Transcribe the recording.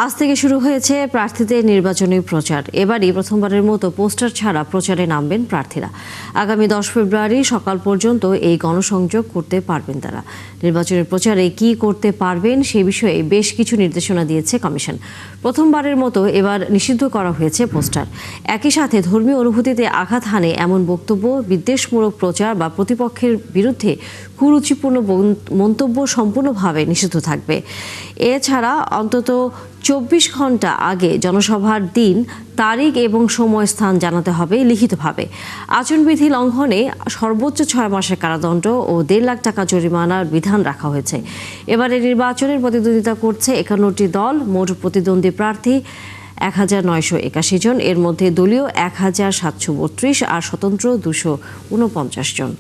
আজ থেকে শুরু হয়েছে প্রার্থীদের নির্বাচনী প্রচার। এবারই প্রথমবারের মতো পোস্টার ছাড়া প্রচারে নামবেন প্রার্থীরা। আগামী 10 ফেব্রুয়ারি সকাল পর্যন্ত এই গণসংযোগ করতে পারবেন তারা। নির্বাচনের প্রচারে কি করতে পারবেন সে বিষয়ে বেশ কিছু নির্দেশনা দিয়েছে কমিশন। প্রথমবারের মতো এবার নিষিদ্ধ করা হয়েছে পোস্টার। একই সাথে ধর্মীয় অনুভূতিতে আঘাত হানে এমন বক্তব্য, বিদ্বেষমূলক প্রচার বা প্রতিপক্ষের বিরুদ্ধে কুরুচিপূর্ণ মন্তব্য সম্পূর্ণভাবে নিষিদ্ধ থাকবে। এছাড়া অন্তত 24 ঘন্টা আগে জনসভার দিন, তারিখ এবং সময় স্থান জানাতে হবে লিখিতভাবে। আচরণবিধি লঙ্ঘনে সর্বোচ্চ 6 মাসের কারাদণ্ড ও 1.5 লাখ টাকা জরিমানার বিধান রাখা হয়েছে। এবারে নির্বাচনের প্রতিদ্বন্দ্বিতা করছে 51টি দল। মোট প্রতিদ্বন্দ্বী প্রার্থী 1981 জন। এর মধ্যে দলীয় 1732 আর স্বতন্ত্র 249 জন।